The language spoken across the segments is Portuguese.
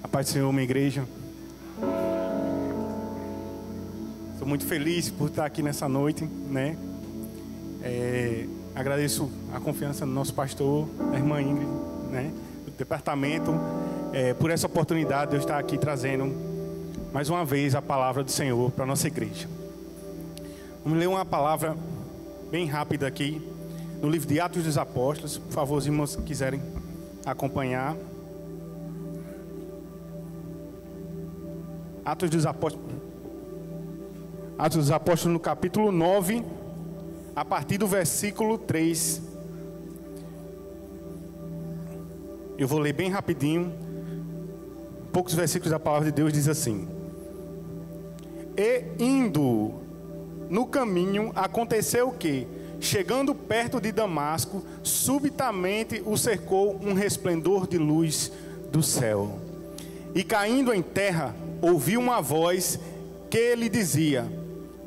A paz do Senhor, minha igreja. Estou muito feliz por estar aqui nessa noite, né? Agradeço a confiança do nosso pastor, da irmã Ingrid, né? Do departamento, por essa oportunidade de eu estar aqui trazendo mais uma vez a palavra do Senhor para a nossa igreja. Vamos ler uma palavra bem rápida aqui, no livro de Atos dos Apóstolos. Por favor, os irmãos que quiserem acompanhar. Atos dos Apóstolos no capítulo 9, a partir do versículo 3. Eu vou ler bem rapidinho. Poucos versículos da palavra de Deus diz assim: E indo no caminho, aconteceu que, chegando perto de Damasco, subitamente o cercou um resplendor de luz do céu. E caindo em terra, ouviu uma voz que lhe dizia: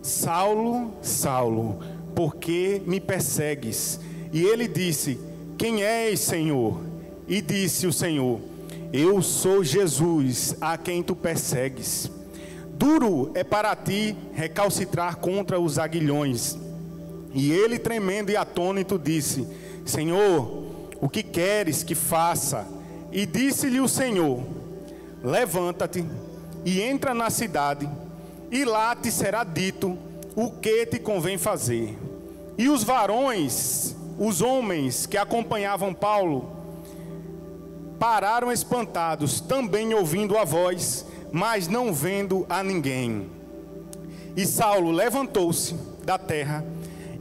Saulo, Saulo, por que me persegues? E ele disse: Quem és, Senhor? E disse o Senhor: Eu sou Jesus, a quem tu persegues. Duro é para ti recalcitrar contra os aguilhões. E ele, tremendo e atônito, disse: Senhor, o que queres que faça? E disse-lhe o Senhor: Levanta-te e entra na cidade, e lá te será dito o que te convém fazer. E os varões, os homens que acompanhavam Paulo, pararam espantados, também ouvindo a voz, mas não vendo a ninguém. E Saulo levantou-se da terra,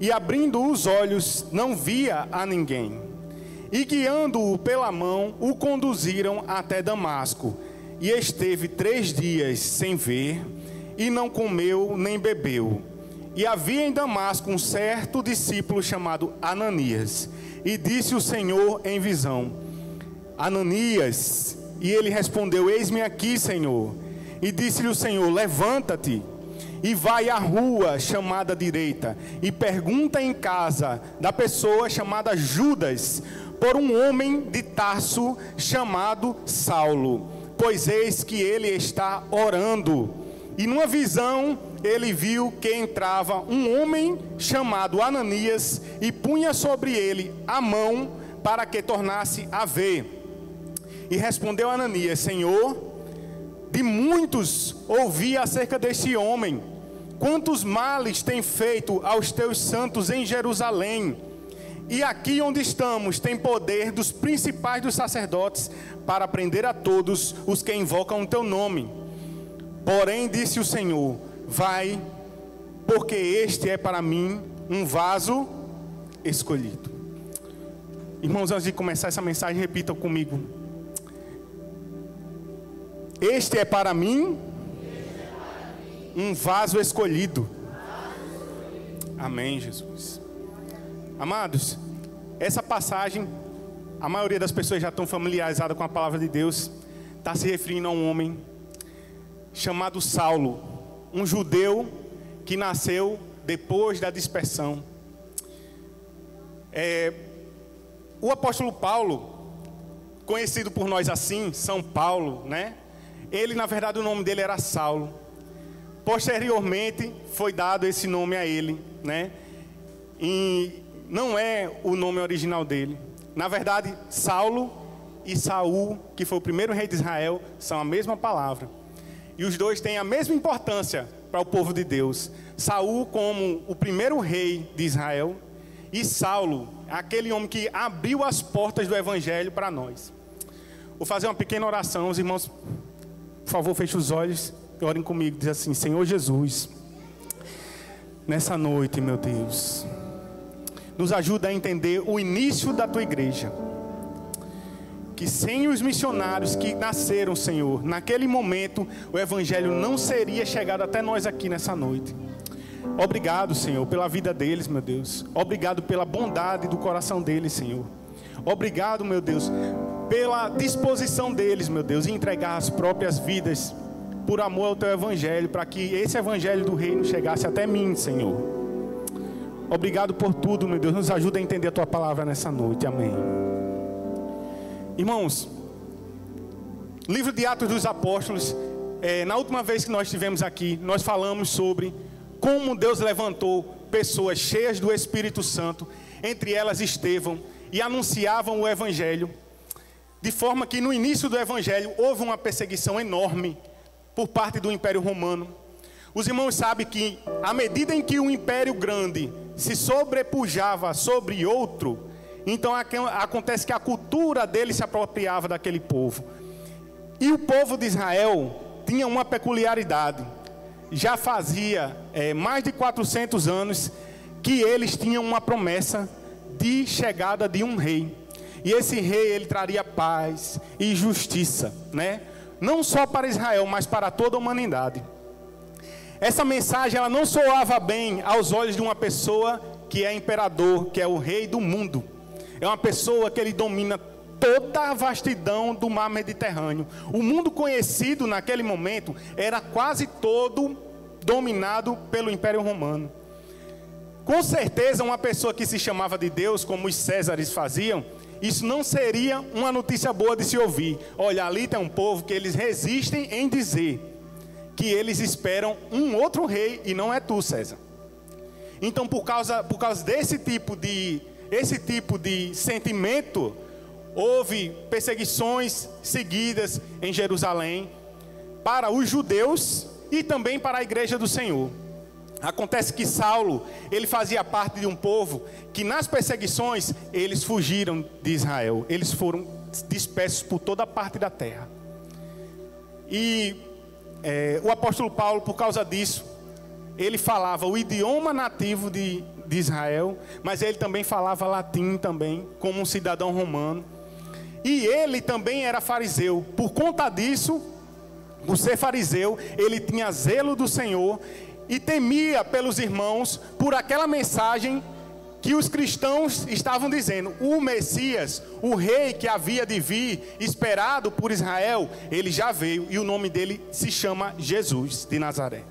e abrindo os olhos, não via a ninguém. E guiando-o pela mão, o conduziram até Damasco. E esteve 3 dias sem ver, e não comeu nem bebeu. E havia em Damasco um certo discípulo chamado Ananias. E disse o Senhor em visão: Ananias. E ele respondeu: Eis-me aqui, Senhor. E disse-lhe o Senhor: Levanta-te e vai à rua chamada direita, e pergunta em casa da pessoa chamada Judas, por um homem de Tarso chamado Saulo, pois eis que ele está orando. E numa visão ele viu que entrava um homem chamado Ananias, e punha sobre ele a mão para que tornasse a ver. E respondeu Ananias: Senhor, de muitos ouvi acerca deste homem, quantos males tem feito aos teus santos em Jerusalém. E aqui onde estamos tem poder dos principais dos sacerdotes para prender a todos os que invocam o teu nome. Porém disse o Senhor: vai, porque este é para mim um vaso escolhido. Irmãos, antes de começar essa mensagem, repitam comigo: este é para mim um vaso escolhido. Amém, Jesus. Amados, essa passagem, a maioria das pessoas já estão familiarizadas com a palavra de Deus. Está se referindo a um homem chamado Saulo, um judeu que nasceu depois da dispersão. O apóstolo Paulo, conhecido por nós assim, São Paulo, né? Ele, na verdade, o nome dele era Saulo. Posteriormente, foi dado esse nome a ele, né? E não é o nome original dele. Na verdade, Saulo e Saul, que foi o primeiro rei de Israel, são a mesma palavra. E os dois têm a mesma importância para o povo de Deus. Saul como o primeiro rei de Israel, e Saulo, aquele homem que abriu as portas do evangelho para nós. Vou fazer uma pequena oração. Os irmãos, por favor, fechem os olhos e orem comigo. Diz assim: Senhor Jesus, nessa noite, meu Deus, nos ajuda a entender o início da tua igreja. Que sem os missionários que nasceram, Senhor, naquele momento o evangelho não seria chegado até nós aqui nessa noite. Obrigado, Senhor, pela vida deles, meu Deus. Obrigado pela bondade do coração deles, Senhor. Obrigado, meu Deus, pela disposição deles, meu Deus, em entregar as próprias vidas por amor ao teu evangelho, para que esse evangelho do reino chegasse até mim, Senhor. Obrigado por tudo, meu Deus. Nos ajuda a entender a tua palavra nessa noite. Amém. Irmãos, livro de Atos dos Apóstolos, na última vez que nós estivemos aqui, nós falamos sobre como Deus levantou pessoas cheias do Espírito Santo, entre elas Estevão, e anunciavam o Evangelho, de forma que no início do Evangelho houve uma perseguição enorme por parte do Império Romano. Os irmãos sabem que, à medida em que um império grande se sobrepujava sobre outro, então acontece que a cultura dele se apropriava daquele povo. E o povo de Israel tinha uma peculiaridade. Já fazia mais de 400 anos que eles tinham uma promessa de chegada de um rei. E esse rei, ele traria paz e justiça, né? Não só para Israel, mas para toda a humanidade. Essa mensagem, ela não soava bem aos olhos de uma pessoa que é imperador, que é o rei do mundo. É uma pessoa que ele domina toda a vastidão do mar Mediterrâneo. O mundo conhecido naquele momento era quase todo dominado pelo Império Romano. Com certeza, uma pessoa que se chamava de Deus, como os Césares faziam, isso não seria uma notícia boa de se ouvir. Olha, ali tem um povo que eles resistem em dizer que eles esperam um outro rei e não é tu, César. Então, por causa desse tipo de sentimento, houve perseguições seguidas em Jerusalém para os judeus e também para a igreja do Senhor. Acontece que Saulo, ele fazia parte de um povo que nas perseguições, eles fugiram de Israel. Eles foram dispersos por toda a parte da terra. E o apóstolo Paulo, por causa disso, ele falava o idioma nativo de Israel, mas ele também falava latim também, como um cidadão romano. E ele também era fariseu. Por conta disso, por ser fariseu, ele tinha zelo do Senhor e temia pelos irmãos por aquela mensagem que os cristãos estavam dizendo. O Messias, o rei que havia de vir, esperado por Israel, ele já veio e o nome dele se chama Jesus de Nazaré.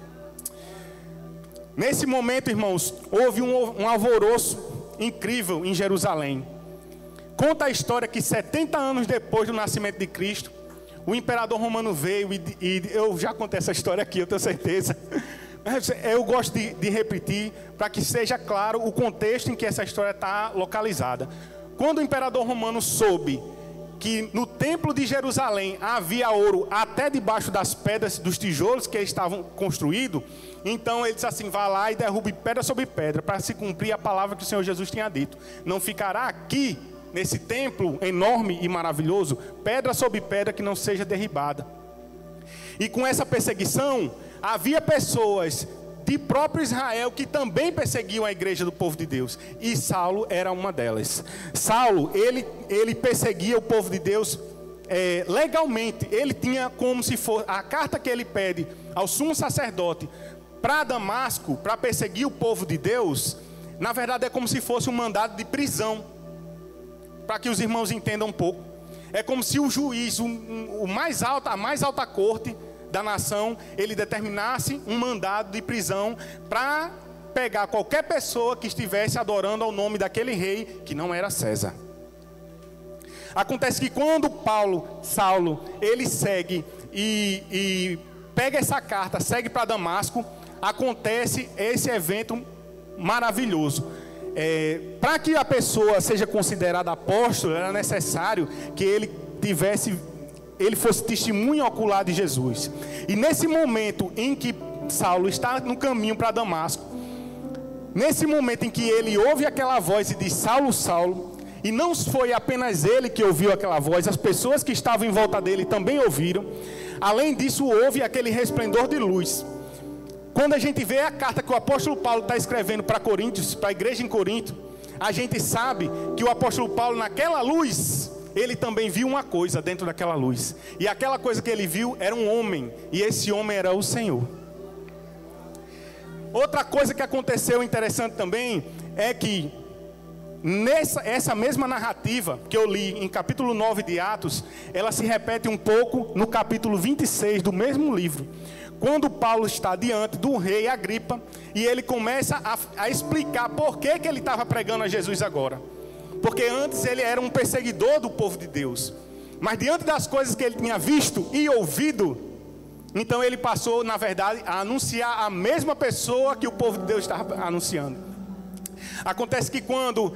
Nesse momento, irmãos, houve um alvoroço incrível em Jerusalém. Conta a história que 70 anos depois do nascimento de Cristo, o imperador romano veio e eu já contei essa história aqui, eu tenho certeza. Eu gosto de repetir para que seja claro o contexto em que essa história está localizada. Quando o imperador romano soube que no templo de Jerusalém havia ouro até debaixo das pedras, dos tijolos que estavam construídos, então ele disse assim: vá lá e derrube pedra sobre pedra, para se cumprir a palavra que o Senhor Jesus tinha dito. Não ficará aqui, nesse templo enorme e maravilhoso, pedra sobre pedra que não seja derribada. E com essa perseguição, havia pessoas de próprio Israel que também perseguiam a igreja do povo de Deus. E Saulo era uma delas. Saulo, ele perseguia o povo de Deus legalmente. Ele tinha como se fosse a carta que ele pede ao sumo sacerdote para Damasco, para perseguir o povo de Deus. Na verdade é como se fosse um mandado de prisão, para que os irmãos entendam um pouco. É como se o juiz, a mais alta corte da nação, ele determinasse um mandado de prisão para pegar qualquer pessoa que estivesse adorando ao nome daquele rei que não era César. Acontece que quando Saulo, ele segue e pega essa carta, segue para Damasco, acontece esse evento maravilhoso. Para que a pessoa seja considerada apóstolo, era necessário que ele fosse testemunha ocular de Jesus. E nesse momento em que Saulo está no caminho para Damasco, nesse momento em que ele ouve aquela voz e diz: Saulo, Saulo, e não foi apenas ele que ouviu aquela voz, as pessoas que estavam em volta dele também ouviram. Além disso, houve aquele resplendor de luz. Quando a gente vê a carta que o apóstolo Paulo está escrevendo para Coríntios, para a igreja em Corinto, a gente sabe que o apóstolo Paulo, naquela luz, ele também viu uma coisa dentro daquela luz. E aquela coisa que ele viu era um homem. E esse homem era o Senhor. Outra coisa que aconteceu interessante também é que essa mesma narrativa que eu li em capítulo 9 de Atos, ela se repete um pouco no capítulo 26 do mesmo livro. Quando Paulo está diante do rei Agripa e ele começa a explicar por que ele estava pregando a Jesus agora. Porque antes ele era um perseguidor do povo de Deus. Mas diante das coisas que ele tinha visto e ouvido, então ele passou, na verdade, a anunciar a mesma pessoa que o povo de Deus estava anunciando. Acontece que quando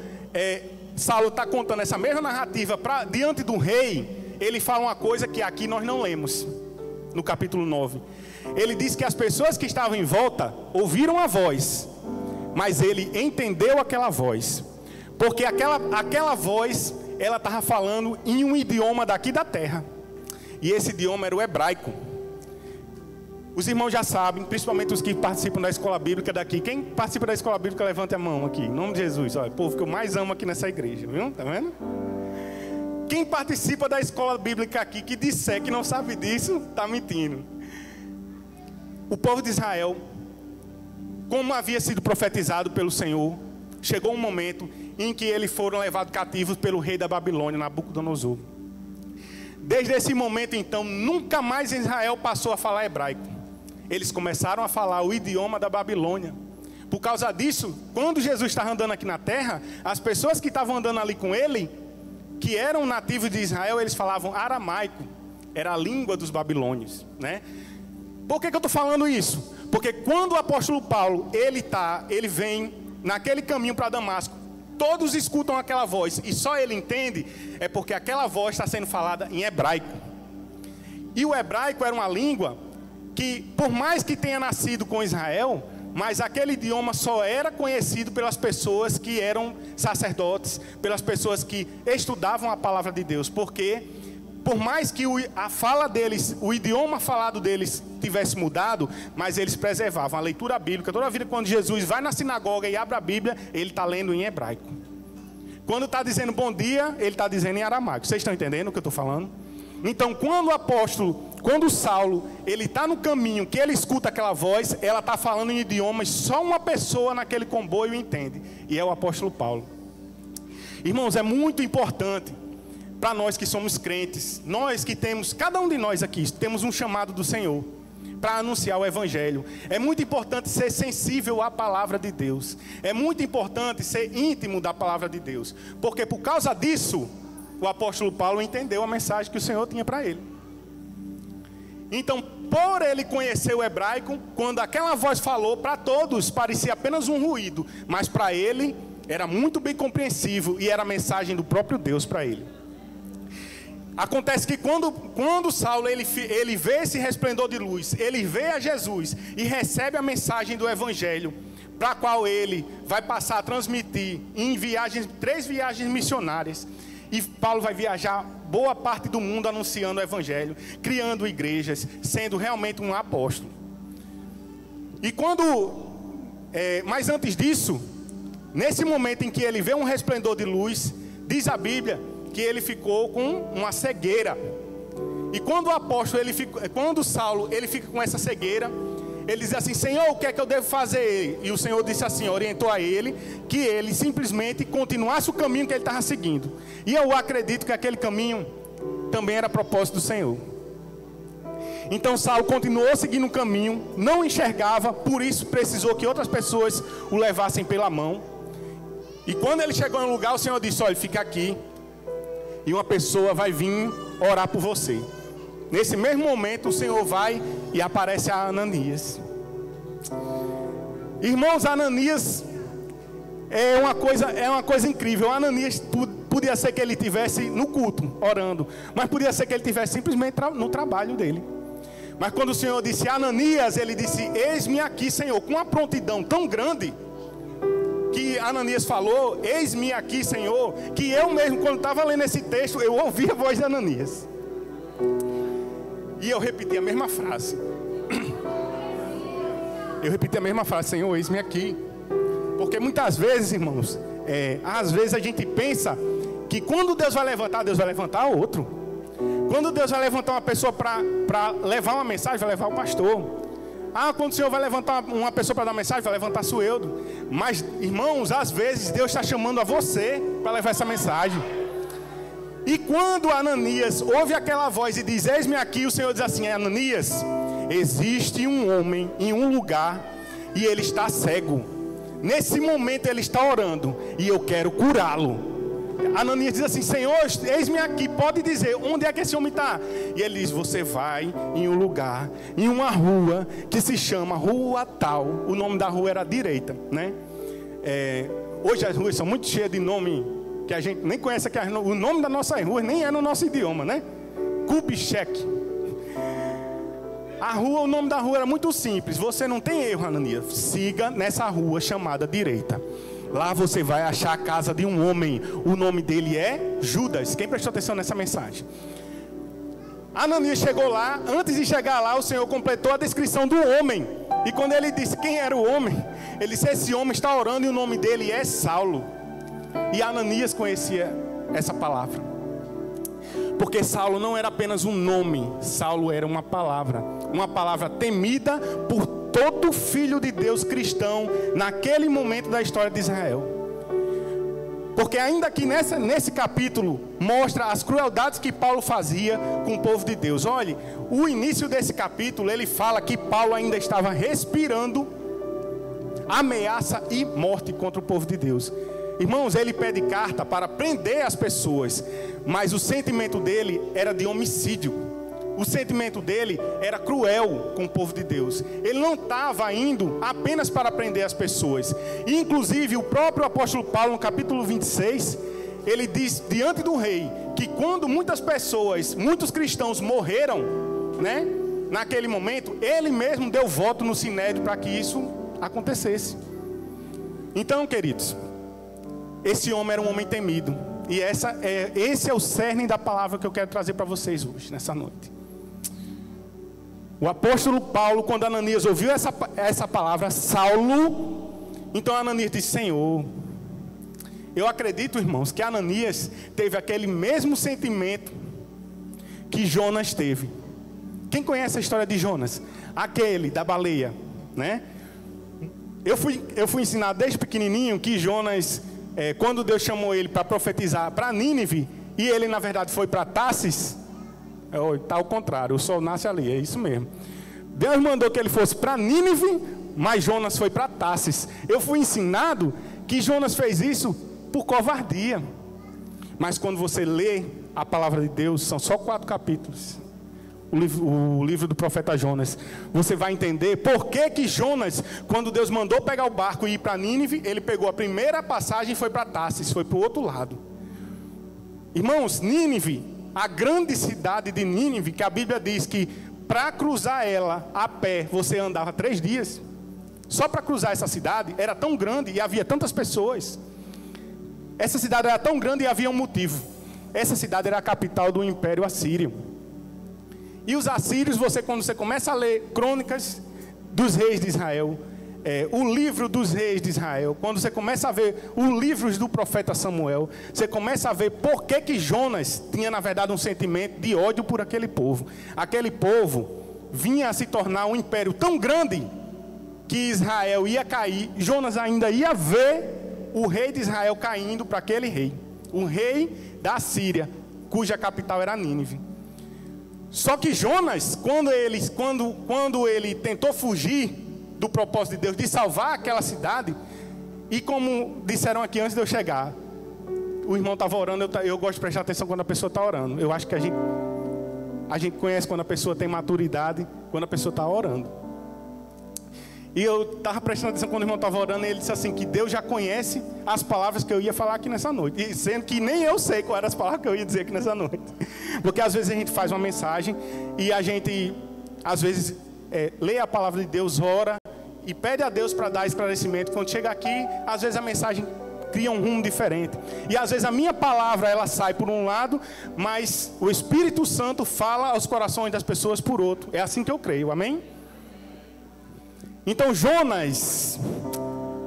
Saulo está contando essa mesma narrativa diante do rei, ele fala uma coisa que aqui nós não lemos, no capítulo 9. Ele diz que as pessoas que estavam em volta ouviram a voz, mas ele entendeu aquela voz, porque aquela voz, ela estava falando em um idioma daqui da terra, e esse idioma era o hebraico. Os irmãos já sabem, principalmente os que participam da escola bíblica daqui. Quem participa da escola bíblica, levante a mão aqui, em nome de Jesus. Olha, o povo que eu mais amo aqui nessa igreja, viu? Tá vendo? Quem participa da escola bíblica aqui, que disser que não sabe disso, está mentindo. O povo de Israel, como havia sido profetizado pelo Senhor, chegou um momento em que eles foram levados cativos pelo rei da Babilônia, Nabucodonosor. Desde esse momento, então, nunca mais Israel passou a falar hebraico. Eles começaram a falar o idioma da Babilônia. Por causa disso, quando Jesus estava andando aqui na terra, as pessoas que estavam andando ali com ele, que eram nativos de Israel, eles falavam aramaico. Era a língua dos babilônios, né? Por que eu estou falando isso? Porque quando o apóstolo Paulo, ele vem naquele caminho para Damasco, todos escutam aquela voz, e só ele entende, é porque aquela voz está sendo falada em hebraico. E o hebraico era uma língua que, por mais que tenha nascido com Israel, mas aquele idioma só era conhecido pelas pessoas que eram sacerdotes, pelas pessoas que estudavam a palavra de Deus, porque por mais que a fala deles, o idioma falado deles tivesse mudado, mas eles preservavam a leitura bíblica. Toda a vida, quando Jesus vai na sinagoga e abre a Bíblia, ele está lendo em hebraico. Quando está dizendo bom dia, ele está dizendo em aramaico. Vocês estão entendendo o que eu estou falando? Então, quando Saulo, ele está no caminho, que ele escuta aquela voz, ela está falando em idiomas, só uma pessoa naquele comboio entende, e é o apóstolo Paulo. Irmãos, é muito importante para nós que somos crentes, nós que temos, cada um de nós aqui, temos um chamado do Senhor para anunciar o Evangelho. É muito importante ser sensível à palavra de Deus. É muito importante ser íntimo da palavra de Deus. Porque por causa disso, o apóstolo Paulo entendeu a mensagem que o Senhor tinha para ele. Então, por ele conhecer o hebraico, quando aquela voz falou, para todos parecia apenas um ruído, mas para ele era muito bem compreensível e era a mensagem do próprio Deus para ele. Acontece que quando Saulo ele vê esse resplendor de luz, ele vê a Jesus e recebe a mensagem do Evangelho, para a qual ele vai passar a transmitir em 3 viagens missionárias. E Paulo vai viajar boa parte do mundo anunciando o Evangelho, criando igrejas, sendo realmente um apóstolo. E mas antes disso, nesse momento em que ele vê um resplendor de luz, diz a Bíblia que ele ficou com uma cegueira. E quando Saulo ele fica com essa cegueira, ele diz assim: Senhor, o que é que eu devo fazer? E o Senhor disse assim, orientou a ele, que ele simplesmente continuasse o caminho que ele estava seguindo. E eu acredito que aquele caminho também era propósito do Senhor. Então Saulo continuou seguindo o caminho, não enxergava, por isso precisou que outras pessoas o levassem pela mão. E quando ele chegou em um lugar, o Senhor disse: olha, fica aqui, e uma pessoa vai vir orar por você. Nesse mesmo momento, o Senhor vai e aparece a Ananias. Irmãos, Ananias é uma coisa incrível. Ananias podia ser que ele estivesse no culto, orando, mas podia ser que ele estivesse simplesmente no trabalho dele. Mas quando o Senhor disse Ananias, ele disse: eis-me aqui, Senhor, com uma prontidão tão grande, que Ananias falou, eis-me aqui, Senhor, que eu mesmo, quando estava lendo esse texto, eu ouvi a voz de Ananias. E eu repeti a mesma frase. Senhor, eis-me aqui. Porque muitas vezes, irmãos, às vezes a gente pensa que quando Deus vai levantar outro. Quando Deus vai levantar uma pessoa para levar uma mensagem, vai levar o pastor. Quando o Senhor vai levantar uma pessoa para dar uma mensagem, vai levantar Sueldo. Mas, irmãos, às vezes Deus está chamando a você para levar essa mensagem. E quando Ananias ouve aquela voz e diz: eis-me aqui, o Senhor diz assim: Ananias, existe um homem em um lugar e ele está cego. Nesse momento ele está orando e eu quero curá-lo. Ananias diz assim: Senhor, eis-me aqui, pode dizer, onde é que esse homem está? E ele diz: você vai em um lugar, em uma rua que se chama Rua Tal. O nome da rua era Direita, né? Hoje as ruas são muito cheias de nome que a gente nem conhece, que o nome da nossa rua nem é no nosso idioma, né? Kubitschek. A rua, o nome da rua era muito simples. Você não tem erro, Ananias. Siga nessa rua chamada Direita. Lá você vai achar a casa de um homem. O nome dele é Judas. Quem prestou atenção nessa mensagem? Ananias chegou lá. Antes de chegar lá, o Senhor completou a descrição do homem. E quando ele disse quem era o homem, ele disse: esse homem está orando e o nome dele é Saulo. E Ananias conhecia essa palavra. Porque Saulo não era apenas um nome. Saulo era uma palavra temida por todo filho de Deus cristão naquele momento da história de Israel. Porque ainda que nesse capítulo mostra as crueldades que Paulo fazia com o povo de Deus. Olhe, o início desse capítulo ele fala que Paulo ainda estava respirando ameaça e morte contra o povo de Deus. Irmãos, ele pede carta para prender as pessoas, mas o sentimento dele era de homicídio. O sentimento dele era cruel com o povo de Deus. Ele não estava indo apenas para prender as pessoas. E, inclusive, o próprio apóstolo Paulo, no capítulo 26, ele diz diante do rei que quando muitas pessoas, muitos cristãos morreram, né, naquele momento, ele mesmo deu voto no Sinédrio para que isso acontecesse. Então, queridos, esse homem era um homem temido. E esse é o cerne da palavra que eu quero trazer para vocês hoje, nessa noite. O apóstolo Paulo, quando Ananias ouviu essa palavra, Saulo, então Ananias disse: Senhor, eu acredito, irmãos, que Ananias teve aquele mesmo sentimento que Jonas teve. Quem conhece a história de Jonas? Aquele da baleia, né? Eu fui ensinado desde pequenininho que Jonas... quando Deus chamou ele para profetizar para Nínive, e ele na verdade foi para Tarsis, está ao contrário, o sol nasce ali, é isso mesmo. Deus mandou que ele fosse para Nínive, mas Jonas foi para Tarsis. Eu fui ensinado que Jonas fez isso por covardia. Mas quando você lê a palavra de Deus, são só 4 capítulos, o livro do profeta Jonas, você vai entender por que Jonas, quando Deus mandou pegar o barco e ir para Nínive, ele pegou a primeira passagem e foi para Tarsis, foi para o outro lado. Irmãos, Nínive, a grande cidade de Nínive, que a Bíblia diz que para cruzar ela a pé você andava 3 dias, só para cruzar essa cidade era tão grande e havia tantas pessoas. Essa cidade era tão grande e havia um motivo. Essa cidade era a capital do Império Assírio. E os assírios, quando você começa a ler crônicas dos reis de Israel, o livro dos reis de Israel, quando você começa a ver os livros do profeta Samuel, você começa a ver por que Jonas tinha na verdade um sentimento de ódio por aquele povo. Aquele povo vinha a se tornar um império tão grande que Israel ia cair. Jonas ainda ia ver o rei de Israel caindo para aquele rei, o rei da Síria, cuja capital era Nínive. Só que Jonas, quando ele tentou fugir do propósito de Deus, de salvar aquela cidade, e como disseram aqui antes de eu chegar, o irmão estava orando, eu gosto de prestar atenção quando a pessoa está orando. Eu acho que a gente conhece quando a pessoa tem maturidade, quando a pessoa está orando. E eu estava prestando atenção quando o irmão estava orando, e ele disse assim, que Deus já conhece as palavras que eu ia falar aqui nessa noite. E sendo que nem eu sei quais eram as palavras que eu ia dizer aqui nessa noite. Porque às vezes a gente faz uma mensagem, e a gente, às vezes, lê a palavra de Deus, ora, e pede a Deus para dar esclarecimento. Quando chega aqui, às vezes a mensagem cria um rumo diferente. E às vezes a minha palavra, ela sai por um lado, mas o Espírito Santo fala aos corações das pessoas por outro. É assim que eu creio, amém? Então Jonas,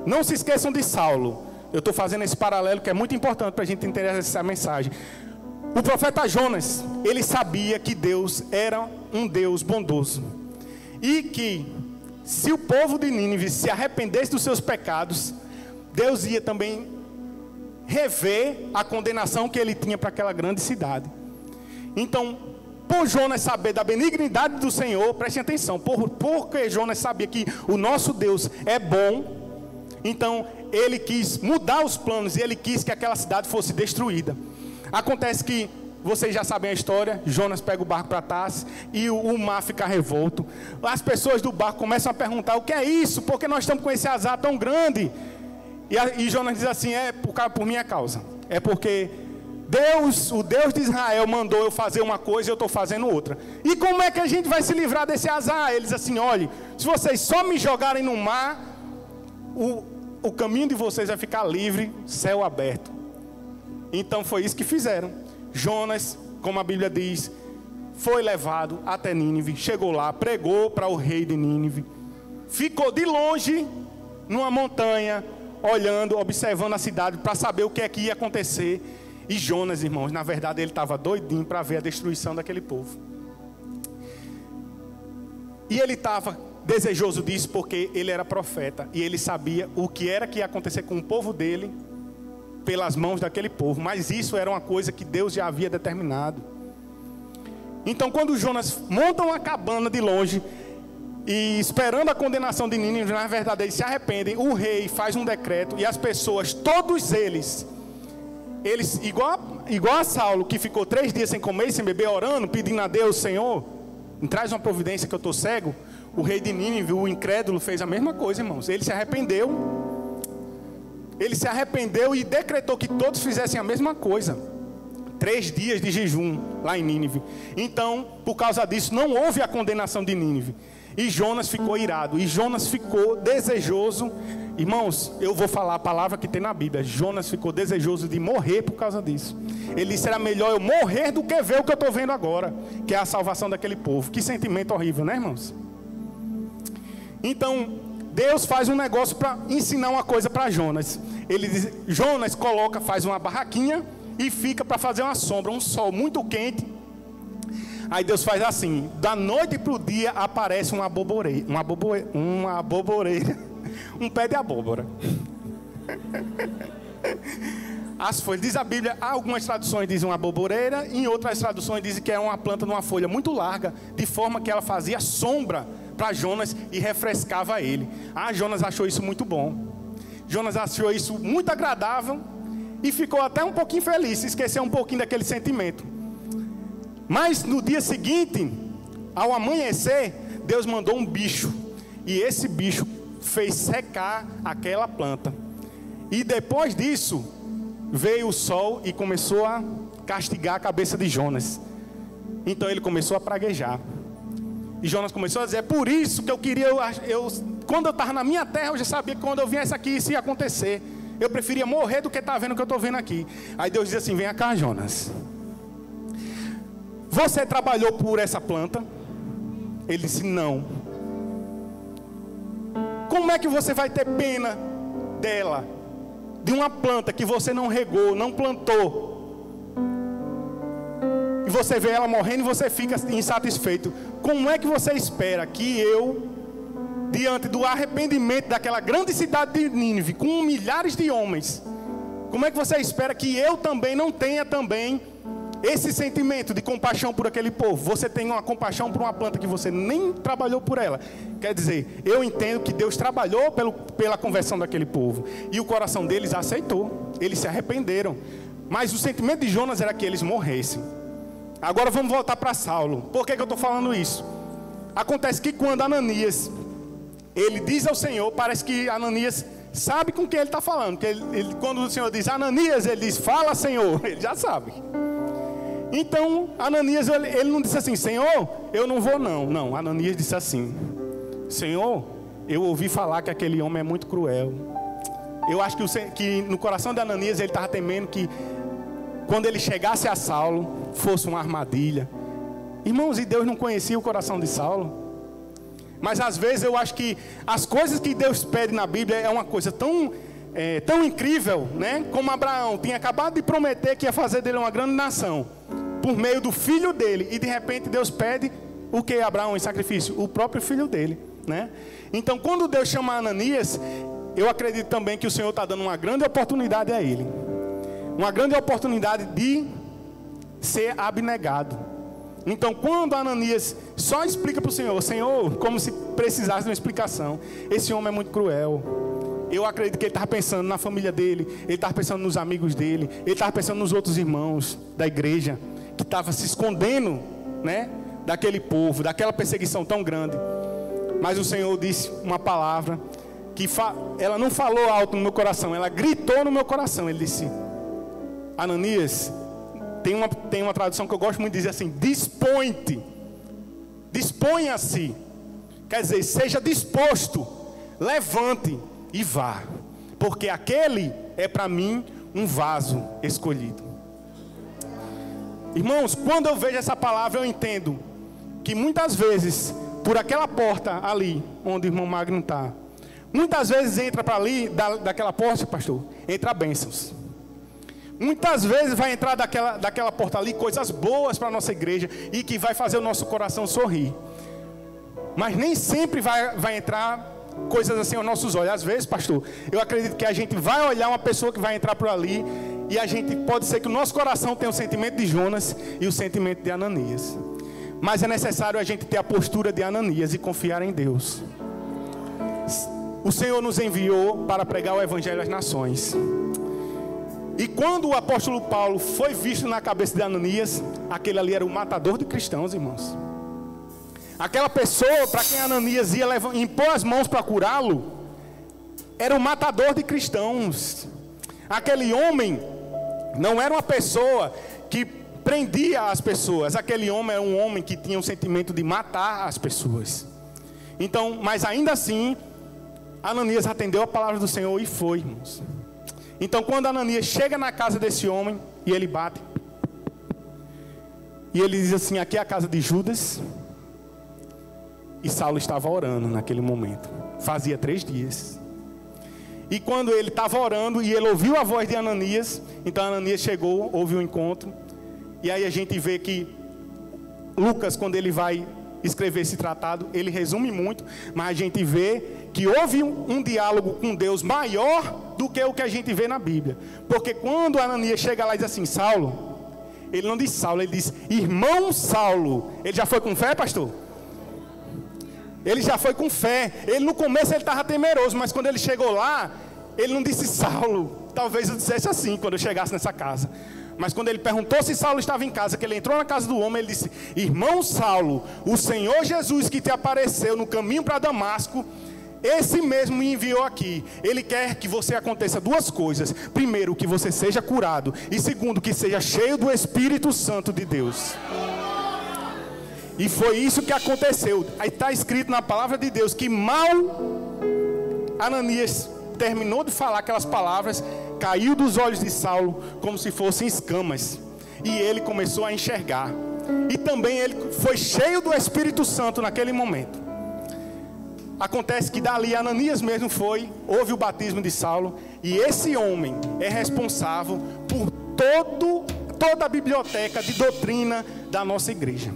não se esqueçam de Saulo. Eu estou fazendo esse paralelo que é muito importante para a gente entender essa mensagem. O profeta Jonas, ele sabia que Deus era um Deus bondoso. E que se o povo de Nínive se arrependesse dos seus pecados, Deus ia também rever a condenação que ele tinha para aquela grande cidade. Então, por Jonas saber da benignidade do Senhor, prestem atenção, porque Jonas sabia que o nosso Deus é bom, Então ele quis mudar os planos e ele quis que aquela cidade fosse destruída. Acontece que vocês já sabem a história. Jonas pega o barco para Tarsis e o mar fica revolto. As pessoas do barco começam a perguntar: o que é isso? Por que nós estamos com esse azar tão grande? E Jonas diz assim: é por minha causa. É porque Deus, o Deus de Israel, mandou eu fazer uma coisa e eu estou fazendo outra. E como é que a gente vai se livrar desse azar? Eles assim: olhe, se vocês só me jogarem no mar, o caminho de vocês vai ficar livre, céu aberto. Então foi isso que fizeram. Jonas, como a Bíblia diz, foi levado até Nínive, chegou lá, pregou para o rei de Nínive, ficou de longe, numa montanha, olhando, observando a cidade, para saber o que é que ia acontecer. E Jonas, irmãos, na verdade ele estava doidinho para ver a destruição daquele povo. E ele estava desejoso disso porque ele era profeta, e ele sabia o que era que ia acontecer com o povo dele, pelas mãos daquele povo. Mas isso era uma coisa que Deus já havia determinado. Então quando Jonas monta uma cabana de longe, e esperando a condenação de Nínive, na verdade eles se arrependem, o rei faz um decreto, e as pessoas, todos eles igual a Saulo, que ficou 3 dias sem comer e sem beber, orando, pedindo a Deus: Senhor, me traz uma providência que eu estou cego. O rei de Nínive, o incrédulo, fez a mesma coisa, irmãos. Ele se arrependeu e decretou que todos fizessem a mesma coisa. 3 dias de jejum lá em Nínive. Então, por causa disso, não houve a condenação de Nínive. E Jonas ficou irado, e Jonas ficou desejoso. Irmãos, eu vou falar a palavra que tem na Bíblia. Jonas ficou desejoso de morrer por causa disso. Ele disse: era melhor eu morrer do que ver o que eu estou vendo agora, que é a salvação daquele povo. Que sentimento horrível, né, irmãos? Então Deus faz um negócio para ensinar uma coisa para Jonas. Ele diz: Jonas faz uma barraquinha e fica para fazer uma sombra, um sol muito quente. Aí Deus faz assim: da noite para o dia aparece uma aboboreira, um pé de abóbora. As folhas, diz a Bíblia, algumas traduções dizem uma aboboreira, em outras traduções dizem que é uma planta de uma folha muito larga, de forma que ela fazia sombra para Jonas e refrescava ele. Jonas achou isso muito bom. Jonas achou isso muito agradável e ficou até um pouquinho feliz, esqueceu um pouquinho daquele sentimento. Mas no dia seguinte, ao amanhecer, Deus mandou um bicho, e esse bicho fez secar aquela planta. E depois disso, veio o sol e começou a castigar a cabeça de Jonas. Então ele começou a praguejar. E Jonas começou a dizer: é por isso que eu queria, quando eu estava na minha terra, eu já sabia que quando eu viesse aqui isso ia acontecer. Eu preferia morrer do que estar vendo o que eu estou vendo aqui. Aí Deus diz assim: vem cá, Jonas, você trabalhou por essa planta? Ele disse: não. Como é que você vai ter pena dela, de uma planta que você não regou, não plantou, e você vê ela morrendo e você fica insatisfeito? Como é que você espera que eu, diante do arrependimento daquela grande cidade de Nínive, com milhares de homens, como é que você espera que eu também não tenha também esse sentimento de compaixão por aquele povo? Você tem uma compaixão por uma planta que você nem trabalhou por ela. Quer dizer, eu entendo que Deus trabalhou pela conversão daquele povo, e o coração deles aceitou, eles se arrependeram. Mas o sentimento de Jonas era que eles morressem. Agora vamos voltar para Saulo. Por que eu estou falando isso? Acontece que quando Ananias, ele diz ao Senhor, parece que Ananias sabe com quem ele está falando. Que quando o Senhor diz Ananias, ele diz: fala, Senhor. Ele já sabe. Então Ananias, ele não disse assim: Senhor, eu não vou não. Não, Ananias disse assim: Senhor, eu ouvi falar que aquele homem é muito cruel. Eu acho que no coração de Ananias ele estava temendo que quando ele chegasse a Saulo fosse uma armadilha. Irmãos, e Deus não conhecia o coração de Saulo? Mas às vezes eu acho que as coisas que Deus pede na Bíblia é uma coisa tão incrível, né? Como Abraão tinha acabado de prometer que ia fazer dele uma grande nação por meio do filho dele, e de repente Deus pede o que Abraão em sacrifício? O próprio filho dele, né? Então quando Deus chama Ananias, eu acredito também que o Senhor está dando uma grande oportunidade a ele, uma grande oportunidade de ser abnegado. Então quando Ananias só explica para o Senhor, como se precisasse de uma explicação: esse homem é muito cruel, eu acredito que ele estava pensando na família dele, ele estava pensando nos amigos dele, ele estava pensando nos outros irmãos da igreja, que estavam se escondendo, né, daquele povo, daquela perseguição tão grande. Mas o Senhor disse uma palavra, que ela não falou alto no meu coração, ela gritou no meu coração. Ele disse: Ananias, tem uma tradução que eu gosto muito de dizer assim: dispõe-te, disponha-se, quer dizer, seja disposto, levante e vá, porque aquele é para mim um vaso escolhido. Irmãos, quando eu vejo essa palavra, eu entendo que muitas vezes, por aquela porta ali, onde o irmão Magno está, muitas vezes entra para ali, daquela porta, pastor, entra bênçãos. Muitas vezes vai entrar daquela porta ali coisas boas para a nossa igreja e que vai fazer o nosso coração sorrir. Mas nem sempre vai entrar coisas assim aos nossos olhos. Às vezes, pastor, eu acredito que a gente vai olhar uma pessoa que vai entrar por ali e a gente pode ser que o nosso coração tenha o sentimento de Jonas e o sentimento de Ananias. Mas é necessário a gente ter a postura de Ananias e confiar em Deus. O Senhor nos enviou para pregar o evangelho às nações. E quando o apóstolo Paulo foi visto na cabeça de Ananias, aquele ali era o matador de cristãos, irmãos. Aquela pessoa para quem Ananias ia impor as mãos para curá-lo, era o matador de cristãos. Aquele homem não era uma pessoa que prendia as pessoas. Aquele homem era um homem que tinha um sentimento de matar as pessoas. Então, mas ainda assim, Ananias atendeu a palavra do Senhor e foi, irmãos. Então, quando Ananias chega na casa desse homem, e ele bate, e ele diz assim: aqui é a casa de Judas. E Saulo estava orando naquele momento, fazia 3 dias. E quando ele estava orando, e ele ouviu a voz de Ananias, então Ananias chegou, houve um encontro. E aí a gente vê que Lucas, quando ele vai escrever esse tratado, ele resume muito, mas a gente vê que houve um diálogo com Deus maior do que o que a gente vê na Bíblia. Porque quando Ananias chega lá e diz assim: Saulo, ele não diz Saulo, ele diz irmão Saulo. Ele já foi com fé, pastor? Ele já foi com fé. Ele no começo ele estava temeroso, mas quando ele chegou lá, ele não disse Saulo. Talvez eu dissesse assim quando eu chegasse nessa casa. Mas quando ele perguntou se Saulo estava em casa, que ele entrou na casa do homem, ele disse: irmão Saulo, o Senhor Jesus que te apareceu no caminho para Damasco, esse mesmo me enviou aqui. Ele quer que você aconteça 2 coisas: primeiro, que você seja curado, e segundo, que seja cheio do Espírito Santo de Deus. E foi isso que aconteceu. Aí está escrito na palavra de Deus que mal Ananias terminou de falar aquelas palavras, caiu dos olhos de Saulo como se fossem escamas, e ele começou a enxergar. E também ele foi cheio do Espírito Santo naquele momento. Acontece que dali Ananias mesmo houve o batismo de Saulo, e esse homem é responsável por toda a biblioteca de doutrina da nossa igreja,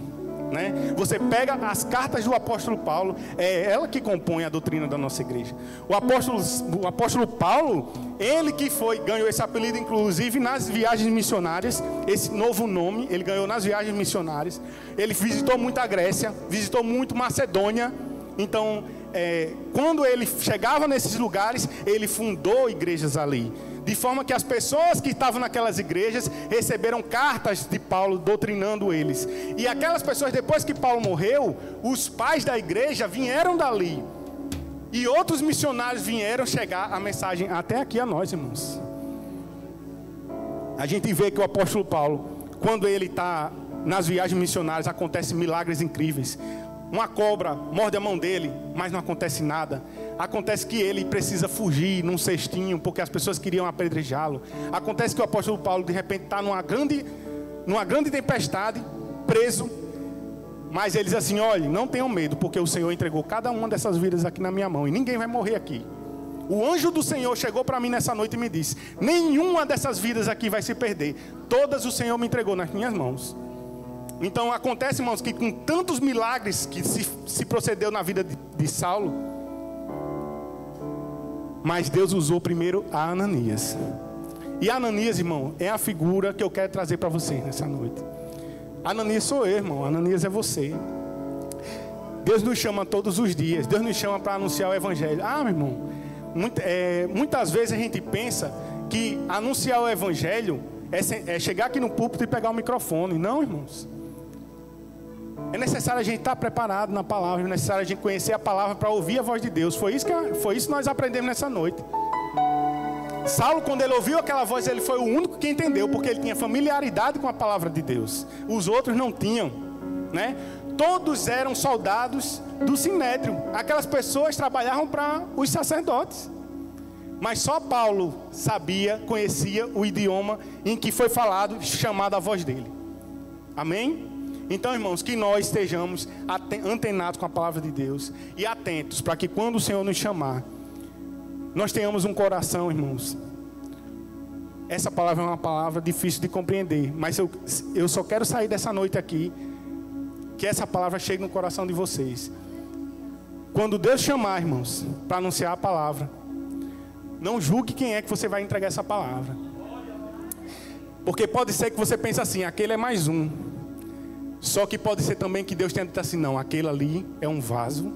né? Você pega as cartas do apóstolo Paulo, é ela que compõe a doutrina da nossa igreja. O apóstolo Paulo, ele que ganhou esse apelido inclusive nas viagens missionárias. Esse novo nome ele ganhou nas viagens missionárias. Ele visitou muito a Grécia, visitou muito Macedônia. Então, quando ele chegava nesses lugares, ele fundou igrejas ali, de forma que as pessoas que estavam naquelas igrejas receberam cartas de Paulo doutrinando eles. E aquelas pessoas, depois que Paulo morreu, os pais da igreja vieram dali, e outros missionários vieram chegar a mensagem até aqui a nós, irmãos. A gente vê que o apóstolo Paulo, quando ele está nas viagens missionárias, acontecem milagres incríveis. Uma cobra morde a mão dele, mas não acontece nada. Acontece que ele precisa fugir num cestinho, porque as pessoas queriam apedrejá-lo. Acontece que o apóstolo Paulo, de repente, está numa grande tempestade, preso. Mas ele diz assim: olha, não tenham medo, porque o Senhor entregou cada uma dessas vidas aqui na minha mão, e ninguém vai morrer aqui. O anjo do Senhor chegou para mim nessa noite e me disse: nenhuma dessas vidas aqui vai se perder. Todas o Senhor me entregou nas minhas mãos. Então acontece, irmãos, que com tantos milagres que se procedeu na vida de Saulo, mas Deus usou primeiro a Ananias. E Ananias, irmão, é a figura que eu quero trazer para vocês nessa noite. Ananias sou eu, irmão. Ananias é você. Deus nos chama todos os dias. Deus nos chama para anunciar o evangelho. Ah, meu irmão, muitas vezes a gente pensa que anunciar o evangelho é chegar aqui no púlpito e pegar o microfone. Não, irmãos. É necessário a gente estar preparado na palavra, é necessário a gente conhecer a palavra para ouvir a voz de Deus. Foi isso que nós aprendemos nessa noite. Saulo, quando ele ouviu aquela voz, ele foi o único que entendeu, porque ele tinha familiaridade com a palavra de Deus. Os outros não tinham, né? Todos eram soldados do Sinédrio. Aquelas pessoas trabalhavam para os sacerdotes. Mas só Paulo conhecia o idioma em que foi falado, chamada a voz dele. Amém? Então, irmãos, que nós estejamos antenados com a palavra de Deus e atentos para que quando o Senhor nos chamar, nós tenhamos um coração, irmãos. Essa palavra é uma palavra difícil de compreender, mas eu só quero sair dessa noite aqui, que essa palavra chegue no coração de vocês. Quando Deus chamar, irmãos, para anunciar a palavra, não julgue quem é que você vai entregar essa palavra. Porque pode ser que você pense assim, aquele é mais um. Só que pode ser também que Deus tenha dito assim, não, aquele ali é um vaso.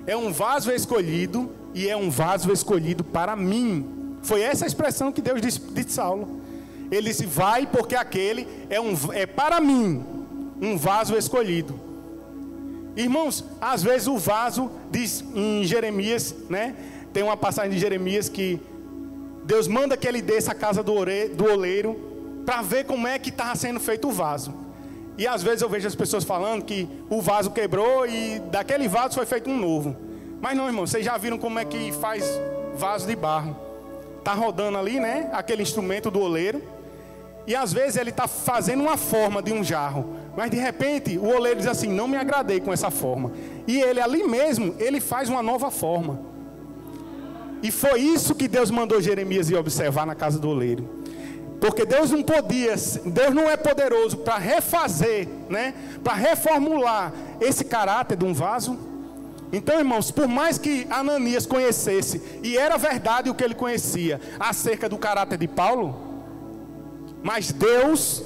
É um vaso escolhido e é um vaso escolhido para mim. Foi essa a expressão que Deus disse de Saulo. Ele disse, vai porque aquele é para mim, um vaso escolhido. Irmãos, às vezes o vaso, diz em Jeremias, né? Tem uma passagem de Jeremias que Deus manda que ele desça a casa do oleiro para ver como é que estava sendo feito o vaso. E às vezes eu vejo as pessoas falando que o vaso quebrou e daquele vaso foi feito um novo. Mas não, irmão, vocês já viram como é que faz vaso de barro? Está rodando ali, né? Aquele instrumento do oleiro. E às vezes ele está fazendo uma forma de um jarro. Mas de repente o oleiro diz assim, não me agradei com essa forma. E ele ali mesmo, ele faz uma nova forma. E foi isso que Deus mandou Jeremias ir observar na casa do oleiro. Porque Deus não é poderoso para refazer, né? Para reformular esse caráter de um vaso. Então, irmãos, por mais que Ananias conhecesse, e era verdade o que ele conhecia acerca do caráter de Paulo, mas Deus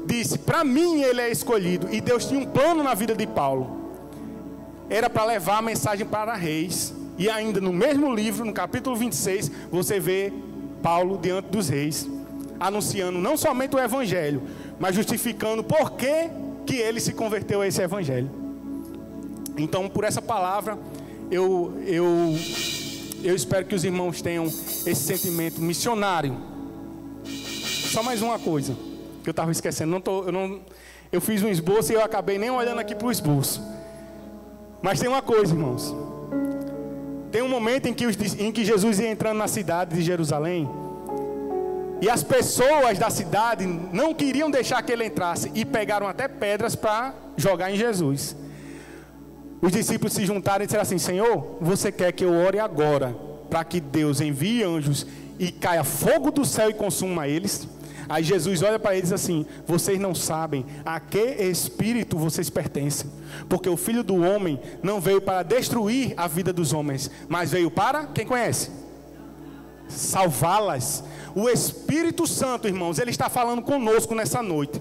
disse, para mim ele é escolhido, e Deus tinha um plano na vida de Paulo. Era para levar a mensagem para reis. E ainda no mesmo livro, no capítulo 26, você vê Paulo diante dos reis, anunciando não somente o evangelho, mas justificando por que ele se converteu a esse evangelho. Então, por essa palavra, eu espero que os irmãos tenham esse sentimento missionário. Só mais uma coisa que eu estava esquecendo. Eu fiz um esboço e eu acabei nem olhando aqui para o esboço. Mas tem uma coisa, irmãos. Tem um momento em que Jesus ia entrando na cidade de Jerusalém. E as pessoas da cidade não queriam deixar que ele entrasse. E pegaram até pedras para jogar em Jesus. Os discípulos se juntaram e disseram assim, Senhor, você quer que eu ore agora para que Deus envie anjos e caia fogo do céu e consuma eles? Aí Jesus olha para eles assim, vocês não sabem a que espírito vocês pertencem. Porque o Filho do Homem não veio para destruir a vida dos homens, mas veio para, quem conhece? Salvá-las. O Espírito Santo, irmãos, ele está falando conosco nessa noite.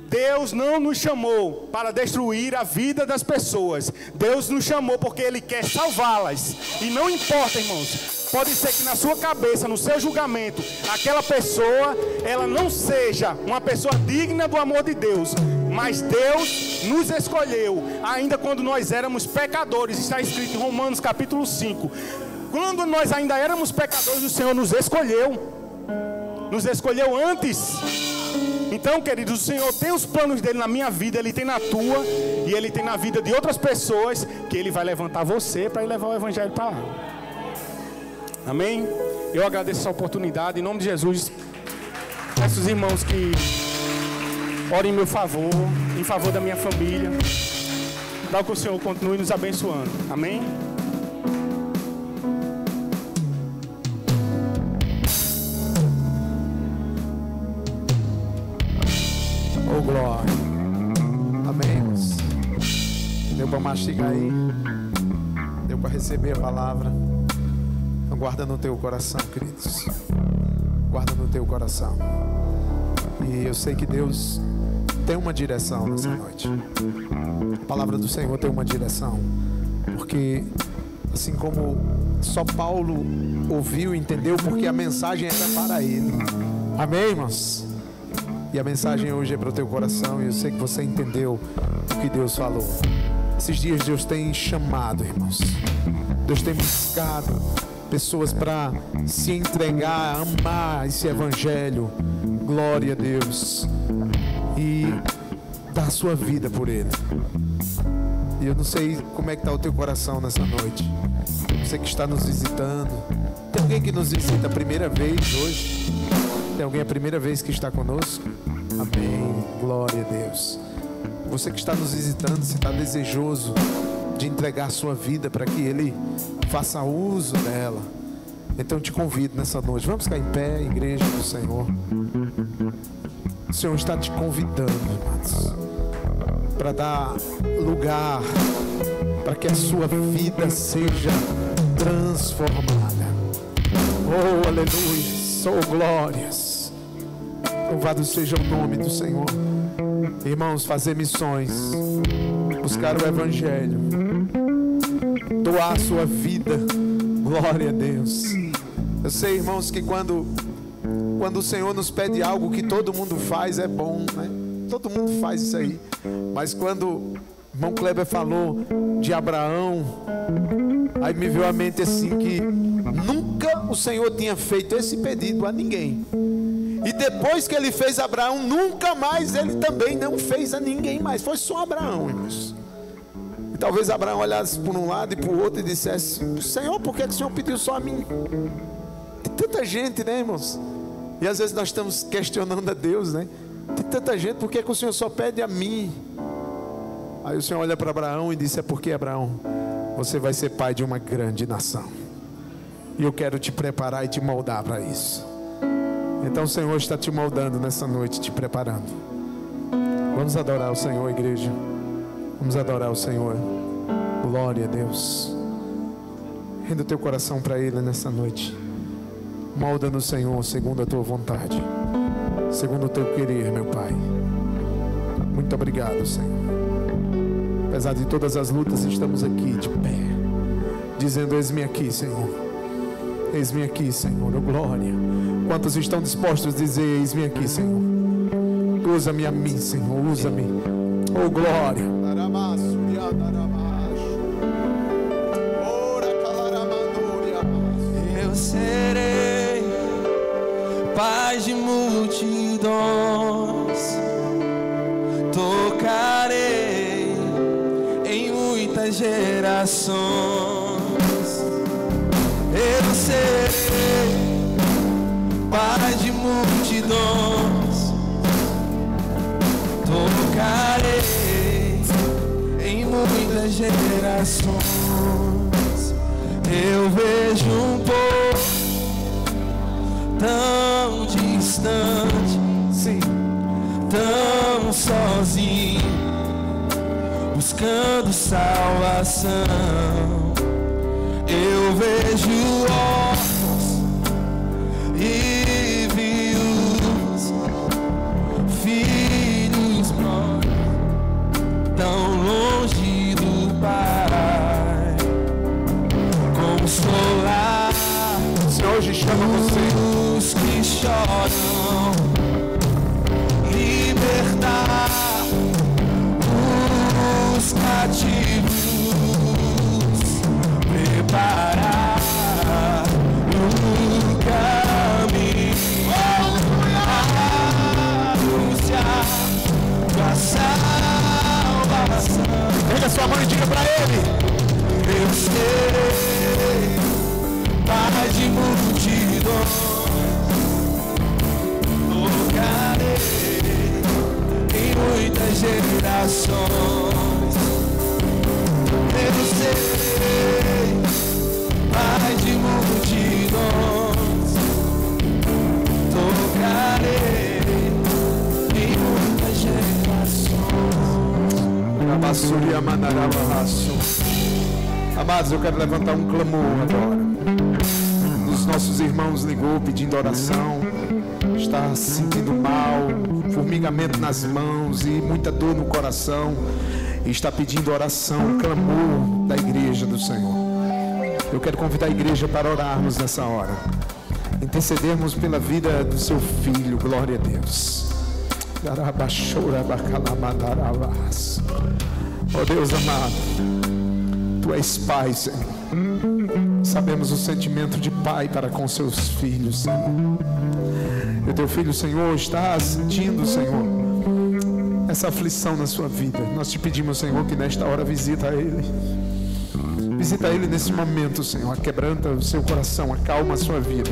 Deus não nos chamou para destruir a vida das pessoas. Deus nos chamou porque Ele quer salvá-las. E não importa, irmãos, pode ser que na sua cabeça, no seu julgamento, aquela pessoa, ela não seja uma pessoa digna do amor de Deus. Mas Deus nos escolheu, ainda quando nós éramos pecadores. Está escrito em Romanos capítulo 5. Quando nós ainda éramos pecadores, o Senhor nos escolheu. Nos escolheu antes. Então, queridos, o Senhor tem os planos dele na minha vida, Ele tem na tua, e Ele tem na vida de outras pessoas, que Ele vai levantar você para ir levar o Evangelho para lá. Amém? Eu agradeço essa oportunidade, em nome de Jesus. Peço os irmãos que orem em meu favor, em favor da minha família, para que o Senhor continue nos abençoando. Amém? Oh, glória. Amém. Deu para mastigar aí? Deu para receber a palavra? Então guarda no teu coração, queridos. Guarda no teu coração. E eu sei que Deus tem uma direção nessa noite. A palavra do Senhor tem uma direção. Porque assim como só Paulo ouviu e entendeu, porque a mensagem era para ele. Amém, irmãos? E a mensagem hoje é para o teu coração, e eu sei que você entendeu o que Deus falou. Esses dias Deus tem chamado, irmãos. Deus tem buscado pessoas para se entregar, amar esse evangelho. Glória a Deus. E dar a sua vida por ele. E eu não sei como é que está o teu coração nessa noite. Você que está nos visitando. Tem alguém que nos visita a primeira vez hoje? Tem alguém a primeira vez que está conosco? Amém. Glória a Deus. Você que está nos visitando, se está desejoso de entregar a sua vida para que Ele faça uso dela, então te convido nessa noite. Vamos ficar em pé, igreja do Senhor. O Senhor está te convidando, irmãos, para dar lugar para que a sua vida seja transformada. Oh, aleluia. Oh, glórias. Louvado seja o nome do Senhor. Irmãos, fazer missões, buscar o evangelho, doar a sua vida. Glória a Deus. Eu sei, irmãos, que quando o Senhor nos pede algo que todo mundo faz, é bom, né? Todo mundo faz isso aí. Mas quando o irmão Kleber falou de Abraão, aí me veio à mente assim que nunca o Senhor tinha feito esse pedido a ninguém. E depois que ele fez Abraão, nunca mais ele também não fez a ninguém mais. Foi só Abraão, irmãos. E talvez Abraão olhasse por um lado e por outro e dissesse: Senhor, por que o Senhor pediu só a mim? Tem tanta gente, né, irmãos? E às vezes nós estamos questionando a Deus, né? Tem tanta gente, por que o Senhor só pede a mim? Aí o Senhor olha para Abraão e disse: é porque, Abraão, você vai ser pai de uma grande nação. E eu quero te preparar e te moldar para isso. Então o Senhor está te moldando nessa noite, te preparando. Vamos adorar o Senhor, igreja. Vamos adorar o Senhor. Glória a Deus. Renda o teu coração para Ele nessa noite. Molda no Senhor segundo a tua vontade, segundo o teu querer, meu Pai. Muito obrigado, Senhor. Apesar de todas as lutas, estamos aqui de pé, dizendo: eis-me aqui, Senhor. Eis-me aqui, Senhor. Oh, glória. Quantos estão dispostos a dizer: eis-me aqui, Senhor? Usa-me a mim, Senhor. Usa-me. Oh, glória. Eu serei paz de multidões, tocarei em muitas gerações. Eu serei paz de multidões, tocarei em muitas gerações. Eu vejo um povo tão distante, Sim. tão sozinho, buscando salvação. Eu vejo órfãos e viúvos, filhos mortos, tão longe do Pai. Consolar O Senhor hoje chama você. os que choram, libertar os cativos, preparar o caminho, anunciar a salvação. Pega a sua mão e diga para Ele: Eu serei paz de multidões, tocarei em muitas gerações. Eu serei paz de multidões, tocarei em muitas gerações. Amados, eu quero levantar um clamor agora. Um dos nossos irmãos ligou pedindo oração. Está se sentindo mal, formigamento nas mãos e muita dor no coração. E está pedindo oração, clamor da igreja do Senhor. Eu quero convidar a igreja para orarmos nessa hora, intercedermos pela vida do seu filho. Glória a Deus. Oh Deus amado, Tu és Pai, Senhor. Sabemos o sentimento de pai para com seus filhos, Senhor. E o Teu filho, Senhor, está sentindo, Senhor, essa aflição na sua vida. Nós Te pedimos, Senhor, que nesta hora visita ele. Visita ele nesse momento, Senhor. Quebranta o seu coração, acalma a sua vida,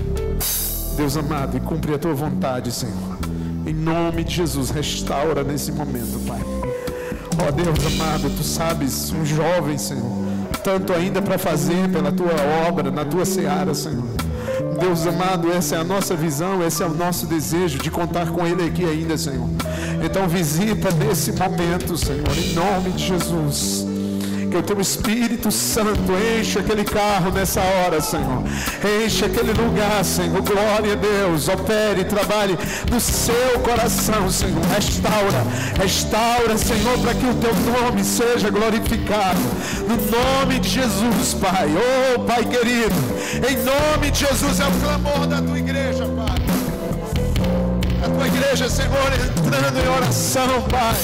Deus amado, e cumpre a Tua vontade, Senhor. Em nome de Jesus, restaura nesse momento, Pai. Ó Deus amado, Tu sabes, um jovem, Senhor, tanto ainda para fazer pela Tua obra, na Tua seara, Senhor. Deus amado, essa é a nossa visão, esse é o nosso desejo de contar com Ele aqui ainda, Senhor. Então visita nesse momento, Senhor, em nome de Jesus. Que o Teu Espírito Santo enche aquele carro nessa hora, Senhor. Enche aquele lugar, Senhor. Glória a Deus. Opere, trabalhe no seu coração, Senhor. Restaura, Senhor, para que o Teu nome seja glorificado. No nome de Jesus, Pai. Oh, Pai querido, em nome de Jesus, é o clamor da Tua igreja, Pai. A Tua igreja, Senhor, entrando em oração, Pai.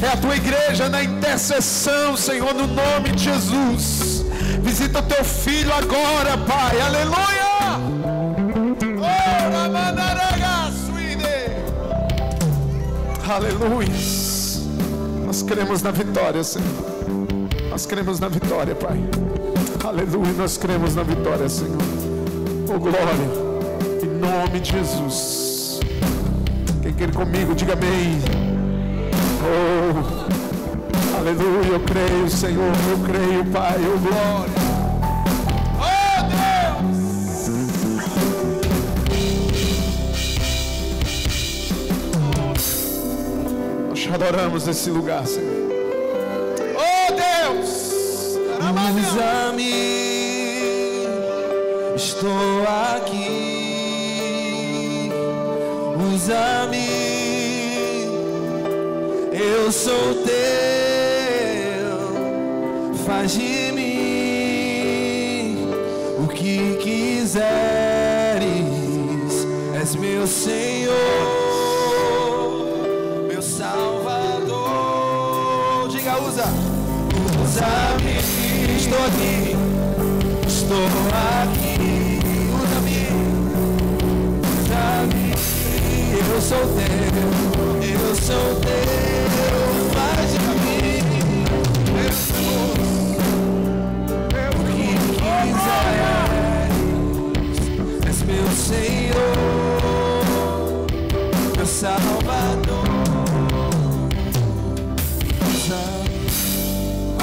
É a Tua igreja na intercessão, Senhor, no nome de Jesus. Visita o Teu filho agora, Pai. Aleluia! Aleluia! Nós cremos na vitória, Senhor. Nós cremos na vitória, Pai. Aleluia! Nós cremos na vitória, Senhor. Oh, glória! Em nome de Jesus. Quem quer comigo, diga amém. Oh, aleluia, eu creio, Senhor, eu creio, Pai, oh glória. Oh Deus! Nós te adoramos nesse lugar, Senhor. Oh Deus! Usa-me, estou aqui. Usa-me, eu sou Teu, faz de mim o que quiseres. És meu Senhor, meu Salvador. Diga, usa-me, estou aqui, usa-me, eu sou Teu, faz de mim o que quiseres. És meu Senhor, meu Salvador.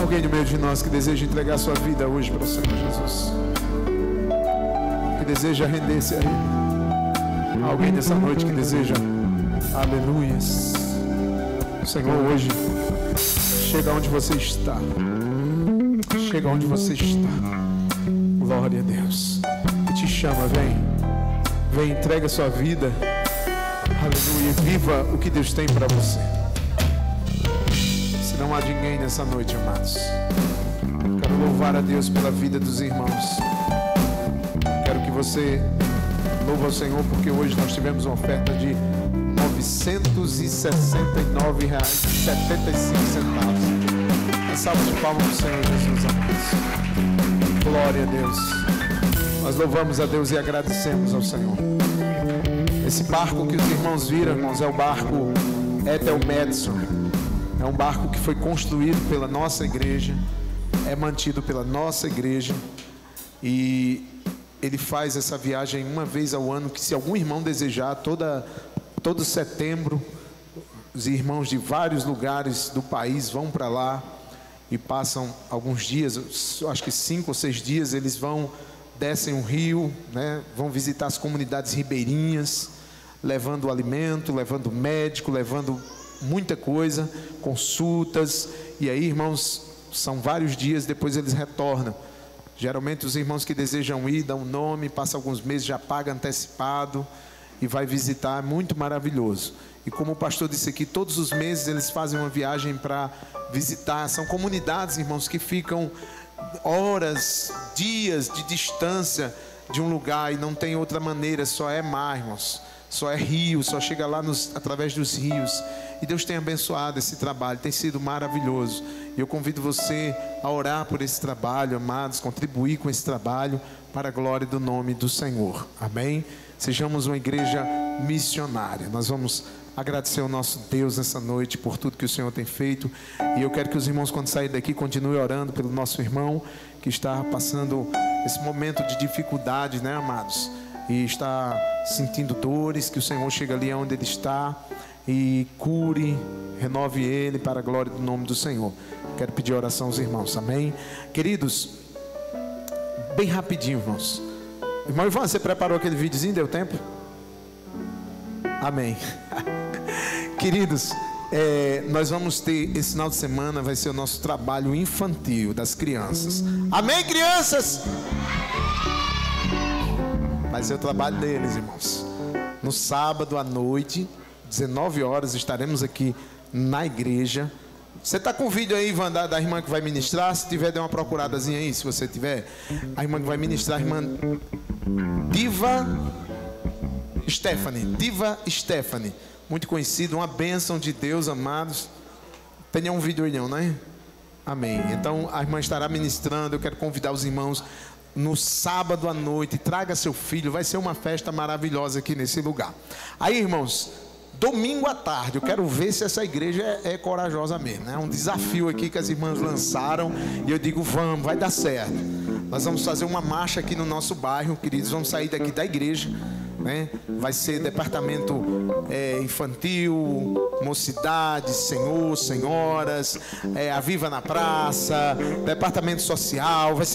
Alguém no meio de nós que deseja entregar sua vida hoje para o Senhor Jesus, que deseja render-se a Ele. Alguém nessa noite que deseja, aleluias. Senhor, hoje, chega onde você está. Chega onde você está. Glória a Deus. E te chama, vem. Vem, entrega a sua vida. Aleluia. Viva o que Deus tem para você. Se não há ninguém nessa noite, amados, quero louvar a Deus pela vida dos irmãos. Quero que você louve ao Senhor, porque hoje nós tivemos uma oferta de R$ 969,75. Uma salva de palmas para o Senhor Jesus, amados. Glória a Deus. Nós louvamos a Deus e agradecemos ao Senhor. Esse barco que os irmãos viram, irmãos, é o barco Ethel Madison. É um barco que foi construído pela nossa igreja, é mantido pela nossa igreja, e ele faz essa viagem uma vez ao ano, que se algum irmão desejar, todo setembro, os irmãos de vários lugares do país vão para lá e passam alguns dias, acho que 5 ou 6 dias, eles descem um rio, né? Vão visitar as comunidades ribeirinhas, levando alimento, levando médico, levando muita coisa, consultas, e aí, irmãos, são vários dias, depois eles retornam. Geralmente os irmãos que desejam ir, dão um nome, passa alguns meses, já paga antecipado e vai visitar, é muito maravilhoso. E como o pastor disse aqui, todos os meses eles fazem uma viagem para visitar, são comunidades, irmãos, que ficam horas, dias de distância de um lugar e não tem outra maneira, só é mar, irmãos. Só é rio, só chega lá através dos rios. E Deus tem abençoado esse trabalho, tem sido maravilhoso. E eu convido você a orar por esse trabalho, amados, contribuir com esse trabalho para a glória do nome do Senhor. Amém? Sejamos uma igreja missionária. Nós vamos agradecer ao nosso Deus nessa noite por tudo que o Senhor tem feito. E eu quero que os irmãos, quando saírem daqui, continuem orando pelo nosso irmão que está passando esse momento de dificuldade, né, amados? E está sentindo dores, que o Senhor chegue ali onde ele está e cure, renove ele para a glória do nome do Senhor. Quero pedir oração aos irmãos, amém? Queridos, bem rapidinho, irmãos. Irmão Ivan, você preparou aquele videozinho? Deu tempo? Amém. Queridos, nós vamos ter, esse final de semana vai ser o nosso trabalho infantil das crianças. Amém, crianças? Vai ser o trabalho deles, irmãos. No sábado à noite, 19 horas, estaremos aqui na igreja. Você está com o vídeo aí, Ivan, da irmã que vai ministrar? Se tiver, dê uma procuradazinha aí, se você tiver. A irmã que vai ministrar, a irmã Diva Stephanie. Muito conhecida, uma bênção de Deus, amados. Tem nenhum vídeo aí não, né? Amém. Então, a irmã estará ministrando. Eu quero convidar os irmãos no sábado à noite. Traga seu filho, vai ser uma festa maravilhosa aqui nesse lugar. Aí, irmãos, domingo à tarde, eu quero ver se essa igreja é corajosa mesmo, né? É um desafio aqui que as irmãs lançaram e eu digo, vamos, vai dar certo. Nós vamos fazer uma marcha aqui no nosso bairro, queridos, vamos sair daqui da igreja, né? Vai ser departamento infantil, mocidade, senhor, senhoras, a Viva na Praça, departamento social, vai ser